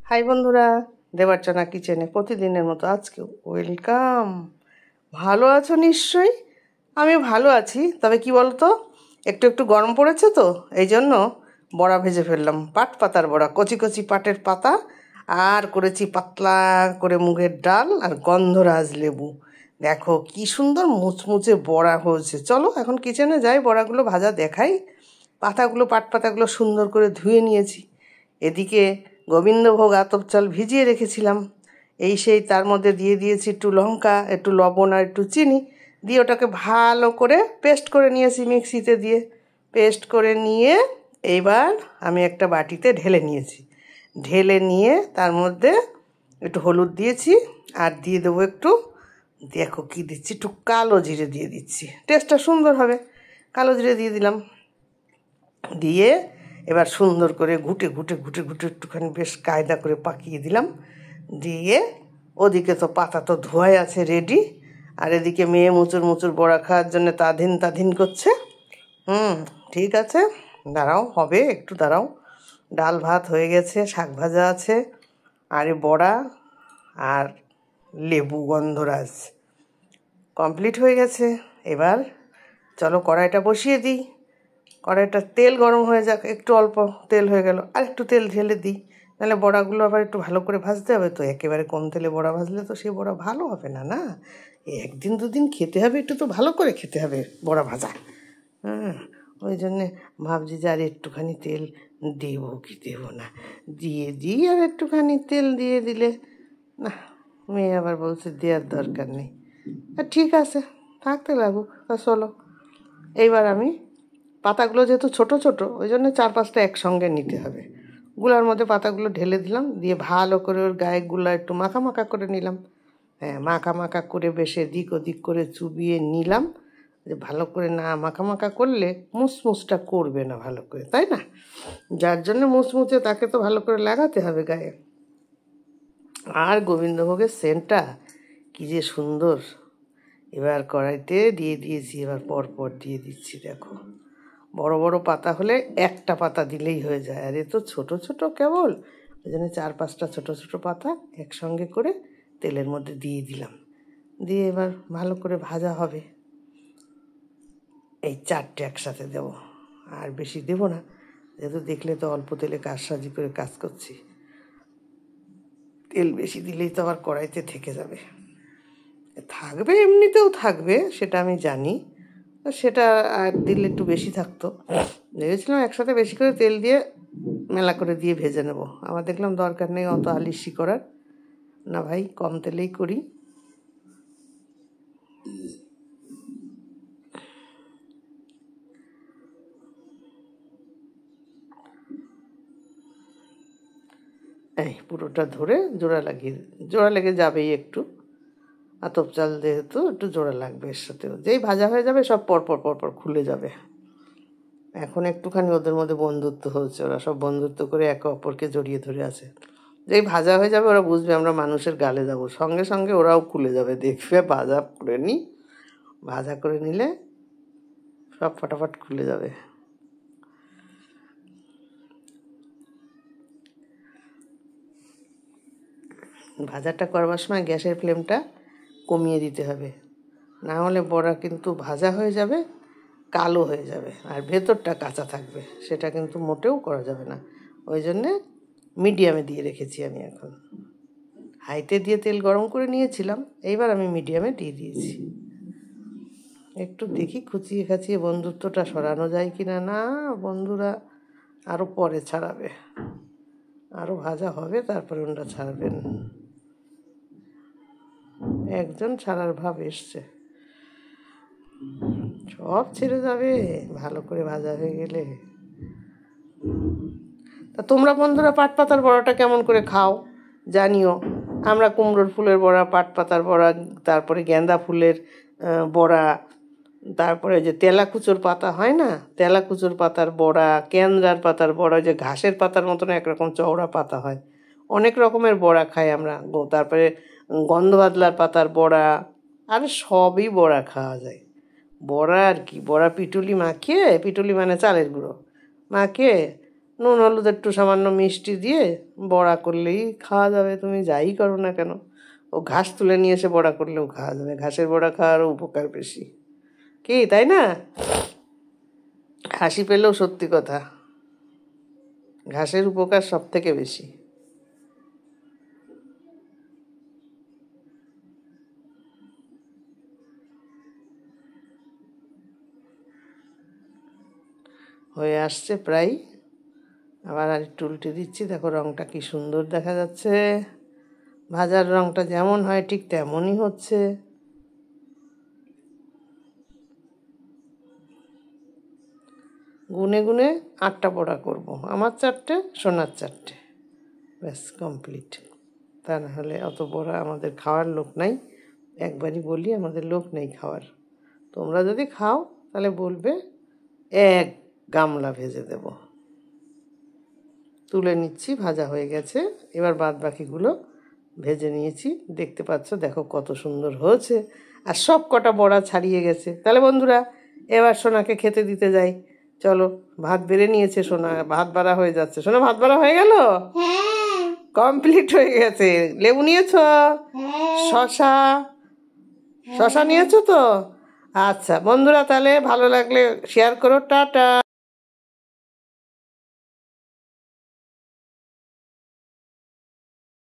High বন্ধুরা, দেবার্চনা কিচেনে প্রতিদিনের মতো আজকেও ওয়েলকাম। ভালো আছো নিশ্চয়ই? আমি ভালো আছি। তবে কি বলতো, একটু একটু গরম পড়েছে তো এই জন্য বড়া ভেজে ফেললাম। পাট পাতার বড়া, কচি কচি পাটের পাতা, আর করেছি পাতলা করে মুগের ডাল আর গন্ধরাজ লেবু। দেখো কি সুন্দর মুচমুচে বড়া হয়েছে। চলো এখন কিচেনে যাই, বড়াগুলো ভাজা দেখাই। পাতাগুলো, পাট পাতাগুলো সুন্দর করে ধুয়ে নিয়েছি। এদিকে গোবিন্দভোগ আতপ চাল ভিজিয়ে রেখেছিলাম, সেই তার মধ্যে দিয়ে দিয়েছি একটু লঙ্কা, একটু লবণ আর একটু চিনি, দিয়ে ওটাকে ভালো করে পেস্ট করে নিয়েছি মিক্সিতে দিয়ে। পেস্ট করে নিয়ে এইবার আমি একটা বাটিতে ঢেলে নিয়েছি। ঢেলে নিয়ে তার মধ্যে একটু হলুদ দিয়েছি, আর দিয়ে দেবো একটু, দেখো কি দিচ্ছি, একটু কালো জিরে দিয়ে দিচ্ছি, টেস্টটা সুন্দর হবে। কালো জিরে দিয়ে দিলাম, দিয়ে এবার সুন্দর করে ঘুটে ঘুটে ঘুটে ঘুটে একটুখানি বেশ কায়দা করে পাকিয়ে দিলাম। দিয়ে ওদিকে তো পাতা তো ধোয়াই আছে রেডি, আর এদিকে মেয়ে মুচুর মুচুর বড়া খাওয়ার জন্য তাধিন করছে। ঠিক আছে, দাঁড়াও, হবে, একটু দাঁড়াও। ডাল ভাত হয়ে গেছে, শাক ভাজা আছে, আর বড়া আর লেবু গন্ধরাজ কমপ্লিট হয়ে গেছে। এবার চলো কড়াইটা বসিয়ে দিই। কড়াইটা তেল গরম হয়ে যাক, একটু অল্প তেল হয়ে গেল, আর একটু তেল ঢেলে দিই, নাহলে বড়াগুলো আবার একটু ভালো করে ভাজতে হবে। তো একেবারে কম তেলে বড়া ভাজলে তো সেই বড়া ভালো হবে না, না একদিন দুদিন খেতে হবে, একটু তো ভালো করে খেতে হবে বড়া ভাজা। ওই জন্যে ভাবছি যে আর একটুখানি তেল দেবো কি দেবো না, দিয়ে দিই আর একটুখানি তেল দিয়ে দিলে। না, মেয়ে আবার বলছে দেওয়ার দরকার নেই। ঠিক আছে, থাকতে লাগুক। তা চলো, এইবার আমি পাতাগুলো যেহেতু ছোট ছোট, ওই জন্য 4-5টা একসঙ্গে নিতে হবে। গুলার মধ্যে পাতাগুলো ঢেলে দিলাম, দিয়ে ভালো করে ওর গায়ে গুলা একটু মাখা মাখা করে নিলাম। মাখা মাখা করে বেশ এদিক ওদিক করে চুবিয়ে নিলাম। যে ভালো করে না মাখা মাখা করলে মুসমুসটা করবে না ভালো করে, তাই না? যার জন্য মুচমুচে তাকে তো ভালো করে লাগাতে হবে গায়ে। আর গোবিন্দভোগের সেন্টটা কি যে সুন্দর। এবার কড়াইতে দিয়ে দিয়েছি, এবার পরপর দিয়ে দিচ্ছি। দেখো, বড় বড় পাতা হলে একটা পাতা দিলেই হয়ে যায়, আর এ তো ছোটো ছোটো কেবল, ওই জন্য 4-5টা ছোটো ছোটো পাতা একসঙ্গে করে তেলের মধ্যে দিয়ে দিলাম। দিয়ে এবার ভালো করে ভাজা হবে। এই 4টে একসাথে দেব, আর বেশি দেব না, যেহেতু দেখলে তো অল্প তেলে কারসাজি করে কাজ করছি। তেল বেশি দিলেই তো আবার কড়াইতে থেকে যাবে। থাকবে, এমনিতেও থাকবে, সেটা আমি জানি, সেটা আর দিলে একটু বেশি থাকতো। ভেবেছিলাম একসাথে বেশি করে তেল দিয়ে মেলা করে দিয়ে ভেজে নেব, আবার দেখলাম দরকার নেই অত আলিশি করার, না ভাই কম তেলেই করি। এই পুরোটা ধরে জোড়া লেগে যাবেই একটু, আতপ চাল যেহেতু একটু জোড়া লাগবে এর সাথেও। যেই ভাজা হয়ে যাবে সব পরপর পরপর খুলে যাবে। এখন একটুখানি ওদের মধ্যে বন্ধুত্ব হচ্ছে, ওরা সব বন্ধুত্ব করে একে অপরকে জড়িয়ে ধরে আছে। যেই ভাজা হয়ে যাবে ওরা বুঝবে আমরা মানুষের গালে যাব, সঙ্গে সঙ্গে ওরাও খুলে যাবে, দেখবে ভাজা করে নিলে সব ফটাফট খুলে যাবে। ভাজাটা করবার সময় গ্যাসের ফ্লেমটা কমিয়ে দিতে হবে, না হলে বড়া কিন্তু ভাজা হয়ে যাবে, কালো হয়ে যাবে, আর ভেতরটা কাঁচা থাকবে, সেটা কিন্তু মোটেও করা যাবে না। ওই জন্যে মিডিয়ামে দিয়ে রেখেছি আমি। এখন হাইতে দিয়ে তেল গরম করে নিয়েছিলাম, এইবার আমি মিডিয়ামে দিয়ে দিয়েছি। একটু দেখি খুঁচিয়ে খাচিয়ে বন্ধুত্বটা সরানো যায় কি না। না, বন্ধুরা আরও পরে ছাড়াবে, আরও ভাজা হবে তারপরে ওনারা ছাড়বেন। একজন ছাড়ার ভাব এসছে, সব ছেড়ে যাবে ভালো করে ভাজা হয়ে গেলে। তা তোমরা বন্ধুরা পাট পাতার বড়াটা কেমন করে খাও জানিও। আমরা কুমড়োর ফুলের বড়া, পাট পাতার বড়া, তারপরে গেঁদা ফুলের বড়া, তারপরে যে তেলাকুচোর পাতা হয় না, তেলাকুচোর পাতার বড়া, কেন্দ্রার পাতার বড়া, যে ঘাসের পাতার মতন একরকম চওড়া পাতা হয়, অনেক রকমের বড়া খাই আমরা। তারপরে গন্ধবাদলার পাতার বড়া, আর সবই বড়া খাওয়া যায়। বড়া আর কি, বড়া পিটুলি মাখিয়ে, পিটুলি মানে চালের গুঁড়ো মাখিয়ে নুন হলুদ একটু সামান্য মিষ্টি দিয়ে বড়া করলেই খাওয়া যাবে। তুমি যাই করো না কেন, ও ঘাস তুলে নিয়ে এসে বড়া করলেও খাওয়া যাবে। ঘাসের বড়া খাওয়ারও উপকার বেশি, কি তাই না? হাসি পেলেও সত্যি কথা, ঘাসের উপকার সব থেকে বেশি। হয়ে আসছে প্রায়, আবার আর একটু উল্টে দিচ্ছি। দেখো রঙটা কি সুন্দর দেখা যাচ্ছে, ভাজার রঙটা যেমন হয় ঠিক তেমনই হচ্ছে। গুনে গুনে 8টা বড়া করব, আমার 4টে, সোনার 4টে, ব্যাস কমপ্লিট। তা না হলে অত বড়া আমাদের খাওয়ার লোক নাই। একবারই বলি, আমাদের লোক নেই খাওয়ার। তোমরা যদি খাও তাহলে বলবে, 1 গামলা ভেজে দেব। তুলে নিচ্ছি, ভাজা হয়ে গেছে। এবার বাদ বাকিগুলো ভেজে নিয়েছি, দেখতে পাচ্ছ। দেখো কত সুন্দর হয়েছে, আর সব কটা বড়া ছাড়িয়ে গেছে। তাহলে বন্ধুরা, এবার সোনাকে খেতে দিতে যাই। চলো, ভাত বেড়ে নিয়েছে সোনা, ভাত বাড়া হয়ে যাচ্ছে। সোনা ভাত বাড়া হয়ে গেল, কমপ্লিট হয়ে গেছে। লেবু নিয়েছো? শশা, শশা নিয়েছো তো? আচ্ছা বন্ধুরা, তাহলে ভালো লাগলে শেয়ার করো। টাটা।